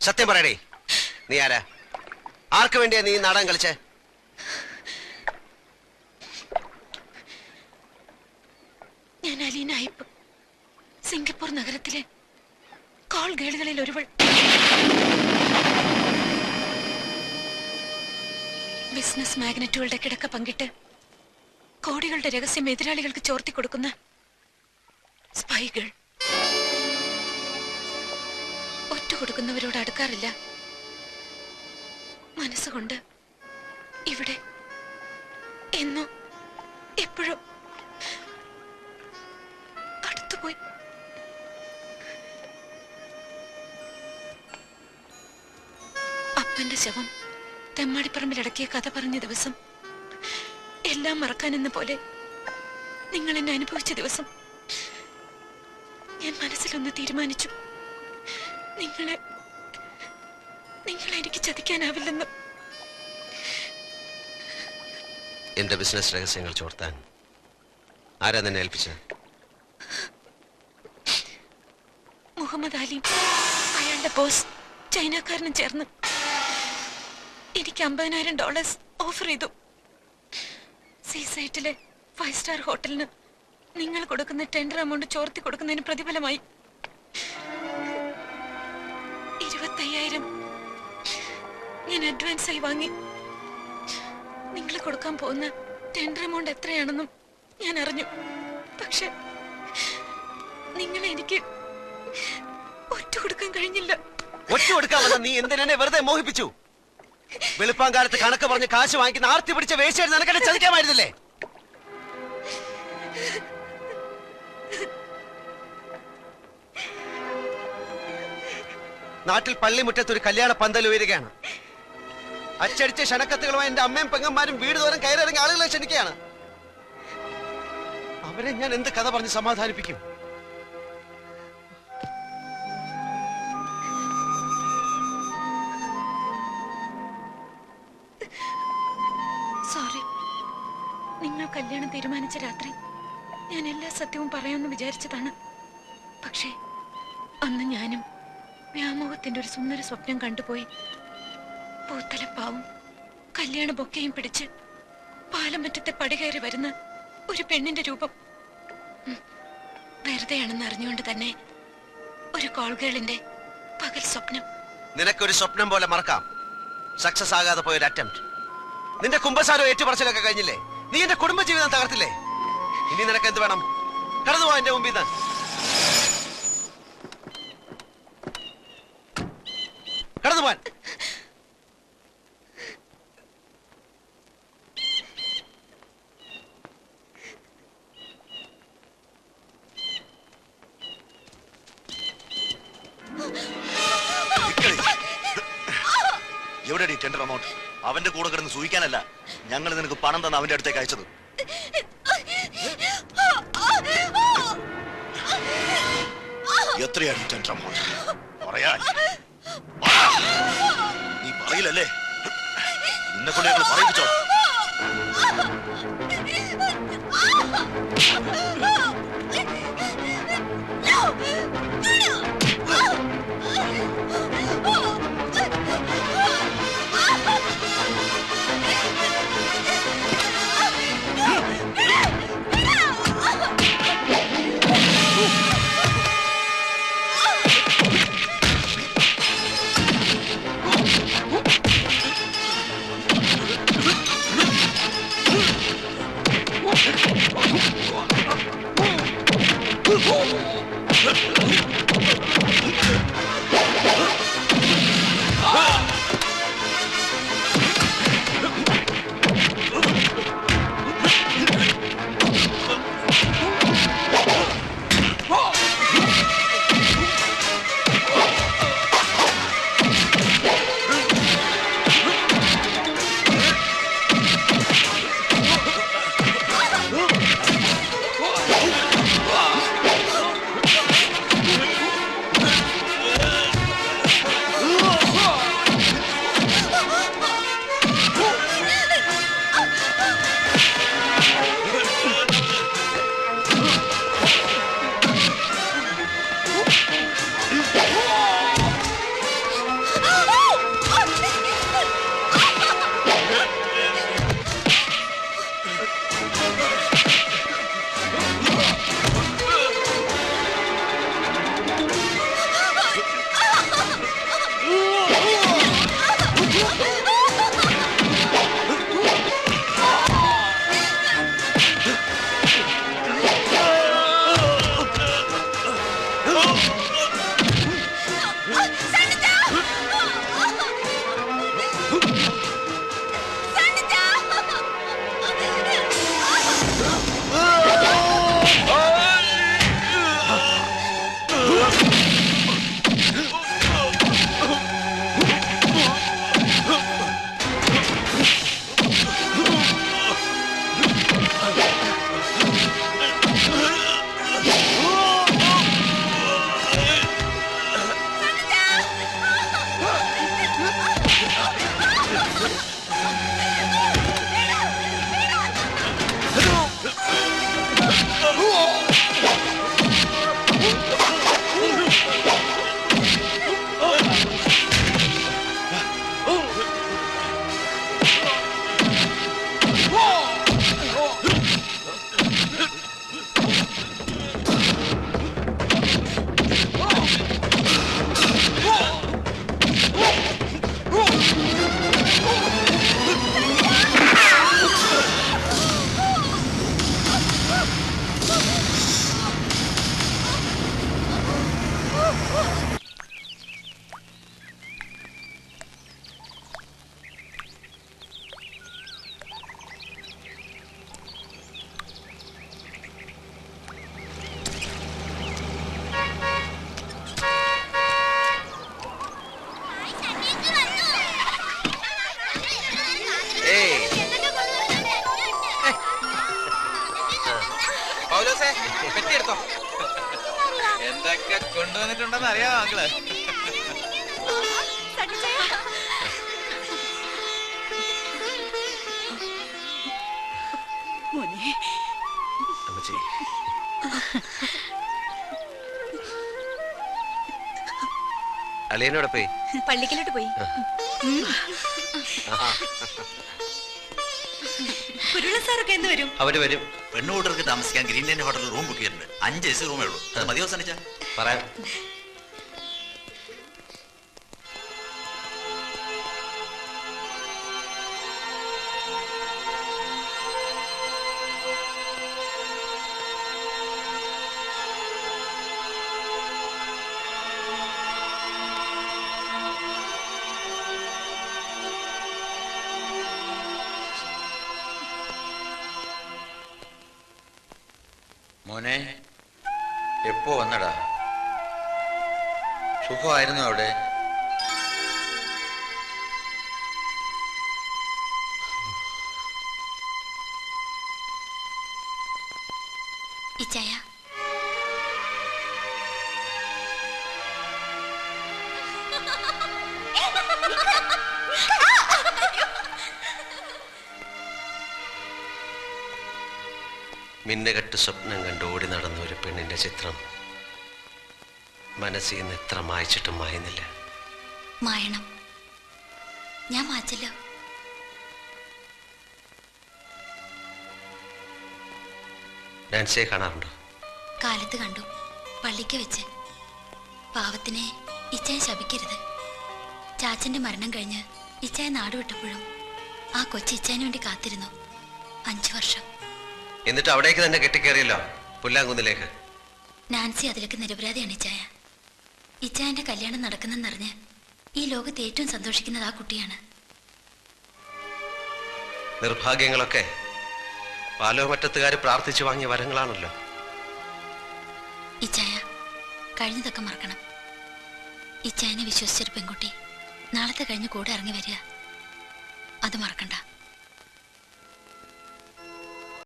സത്യം പറയടേ, നീ ആരാ? ആർക്ക് വേണ്ടിയാ നീ നാടകം കളിച്ചേ? ഞാൻ അലീന അയ്യപ്പ്, സിംഗപ്പൂർ നഗരത്തിലെ കോൾ ഗേളുകളിൽ ഒരുവൾ. ബിസിനസ് മാഗ്നറ്റുകളുടെ കിടക്ക പങ്കിട്ട് കോടികളുടെ രഹസ്യം എതിരാളികൾക്ക് ചോർത്തി കൊടുക്കുന്ന സ്പൈകൾ. ഒറ്റ കൊടുക്കുന്നവരോട് അടുക്കാറില്ല. മനസ്സുകൊണ്ട് ഇവിടെ എന്നോ എപ്പോഴും അടുത്തുപോയി. അപ്പന്റെ ശവം തെമ്മാടിപ്പറമ്പിലടക്കിയ കഥ പറഞ്ഞ ദിവസം, എല്ലാം മറക്കാനെന്ന പോലെ നിങ്ങൾ എന്നെ അനുഭവിച്ച ദിവസം, ഞാൻ മനസ്സിലൊന്ന് തീരുമാനിച്ചു. നിങ്ങളെ എനിക്ക് ചതിക്കാനാവില്ലെന്ന്. എന്റെ ബിസിനസ് രഹസ്യങ്ങൾ ചോർത്താൻ ആരാ നിന്നെ ഏൽപ്പിച്ചത്? മുഹമ്മദ് അലി, അയാളുടെ ബോസ് ചൈനക്കാരനും ചേർന്ന് എനിക്ക് $50,000 ഓഫർ ചെയ്തു. സീസൈറ്റിലെ 5 സ്റ്റാർ ഹോട്ടലിന് നിങ്ങൾ കൊടുക്കുന്ന ടെൻഡർ എമൗണ്ട് ചോർത്തി കൊടുക്കുന്നതിന് പ്രതിഫലമായി 25,000 ഞാൻ അഡ്വാൻസ് ആയി വാങ്ങി. നിങ്ങൾ കൊടുക്കാൻ പോകുന്ന ടെൻഡർ എമൗണ്ട് എത്രയാണെന്നും ഞാൻ അറിഞ്ഞു. പക്ഷെ നിങ്ങളെ എനിക്ക് ഒറ്റ കൊടുക്കാൻ കഴിഞ്ഞില്ല. ഒറ്റ കൊടുക്കാമെന്ന് നീ എന്തിനെ വെറുതെ മോഹിപ്പിച്ചു? വെളുപ്പാങ്കാലത്ത് കണക്ക് പറഞ്ഞ് കാശ് വാങ്ങിക്കുന്ന ആർത്തി പിടിച്ച വേശ്യായിരുന്നു നിനക്കെന്നെ ചതിക്കാമായിരുന്നില്ലേ? നാട്ടിൽ പള്ളിമുറ്റത്ത് ഒരു കല്യാണ പന്തൽ ഉയരുകയാണ്. അച്ചടിച്ച ക്ഷണക്കത്തുകളുമായി എന്റെ അമ്മയും പെങ്ങന്മാരും വീട് തോറും കയറിറങ്ങി ആളുകളെ ക്ഷണിക്കുകയാണ്. അവരെ ഞാൻ എന്ത് കഥ പറഞ്ഞ് സമാധാനിപ്പിക്കും? സോറി. നിങ്ങൾ കല്യാണം തീരുമാനിച്ച രാത്രി ഞാൻ എല്ലാ സത്യവും പറയാമെന്ന് വിചാരിച്ചതാണ്. പക്ഷേ അന്ന് ഞാനും വ്യാമോഹത്തിന്റെ ഒരു സുന്ദര സ്വപ്നം കണ്ടുപോയി. പൂത്തലപ്പാവും കല്യാണ ബൊക്കയും പിടിച്ച് പാലമറ്റത്തെ പടികയറി വരുന്ന ഒരു പെണ്ണിന്റെ രൂപം. വെറുതെയാണെന്ന് അറിഞ്ഞുകൊണ്ട് തന്നെ ഒരു കോൾഗേളിന്റെ പകൽ സ്വപ്നം. നിനക്കൊരു സ്വപ്നം പോലെ മറക്കാം. സക്സസ് ആകാതെ പോയൊരു അറ്റംപ്റ്റ്. നിന്റെ കുമ്പസാരോ ഏറ്റുപറച്ചിലൊക്കെ കഴിഞ്ഞില്ലേ? നീ എന്റെ കുടുംബജീവിതം തകർത്തില്ലേ? ഇനി നിനക്ക് എന്ത് വേണം? കടന്നു പോ എന്റെ മുമ്പിൽ നിന്ന്. കടന്നു പോവാൻ. എവിടെയാണ് ടെൻഡർ എമൗണ്ട്? അവന്റെ കൂടെ കിടന്ന് സൂഹിക്കാനല്ല ഞങ്ങൾ നിനക്ക് പണം തന്ന അവന്റെ അടുത്തേക്ക് അയച്ചത്. എത്രയാണ് ടെൻഡർ എമൗണ്ട്? പറയാൻ നീ പറയില്ലല്ലേ? നിന്നെ കൊണ്ട് ഞങ്ങൾ പറയിപ്പിച്ചോ? എന്തൊക്കെ കൊണ്ടുവന്നിട്ടുണ്ടെന്ന് അറിയാമോ മക്കള്? അമ്മച്ചി അളിയനോടെ പോയി പള്ളിക്കലോട്ട് പോയി. കുരുള സാറൊക്കെ എന്ന് വരും? അവര് വരും. പെണ്ണുകൂട്ടർക്ക് താമസിക്കാൻ ഗ്രീൻലാൻഡ് ഹോട്ടലിൽ റൂം ബുക്ക് ചെയ്തിട്ടുണ്ട്. 5 AC റൂമേ ഉള്ളൂ. അത് മതിയോ സനിച്ച? പറയാം. മോനെ, എപ്പോ വന്നടാ? സുഖമായിരുന്നു അവിടെ? ഇച്ചായ, മിന്നുകെട്ട് സ്വപ്നം കണ്ട് ഓടി നടന്ന ഒരു പെണ്ണിന്റെ ചിത്രം മനസ്സിൽ നിന്ന് എത്ര മായ്ച്ചിട്ടും മായുന്നില്ല. മായണം. ഞാൻ മാച്ചല്ലോ. നാൻസിയെ കാണാറുണ്ടോ? കാലത്ത് കണ്ടു, പള്ളിക്ക് വെച്ച്. പാവത്തിനെ ഇച്ചായ ശപിക്കരുത്. ചാച്ചന്റെ മരണം കഴിഞ്ഞ് ഇച്ചായ നാടുവിട്ടപ്പോഴും ആ കൊച്ചി ഇച്ചായന് വേണ്ടി കാത്തിരുന്നു. 5 വർഷം. എന്നിട്ട് അവിടേക്ക് തന്നെ കെട്ടിക്കേറിയല്ലോ, പുല്ലാങ്കുന്നിലേക്ക്. നാൻസി അതിലേക്ക് നിരപരാധിയാണ് ഇച്ചായ. ഇച്ചായന്റെ കല്യാണം നടക്കുന്നെന്നറിഞ്ഞ് ഈ ലോകത്ത് ഏറ്റവും സന്തോഷിക്കുന്നത് ആ കുട്ടിയാണ്. നിർഭാഗ്യങ്ങളൊക്കെ പാലോമറ്റത്തുകാർ പ്രാർത്ഥിച്ചു വാങ്ങിയ വരങ്ങളാണല്ലോ. ഇച്ചായ, കഴിഞ്ഞതൊക്കെ മറക്കണം. ഇച്ചായനെ വിശ്വസിച്ചൊരു പെൺകുട്ടി നാളത്തെ കഴിഞ്ഞ് കൂടെ ഇറങ്ങി വരിക, അത് മറക്കണ്ട.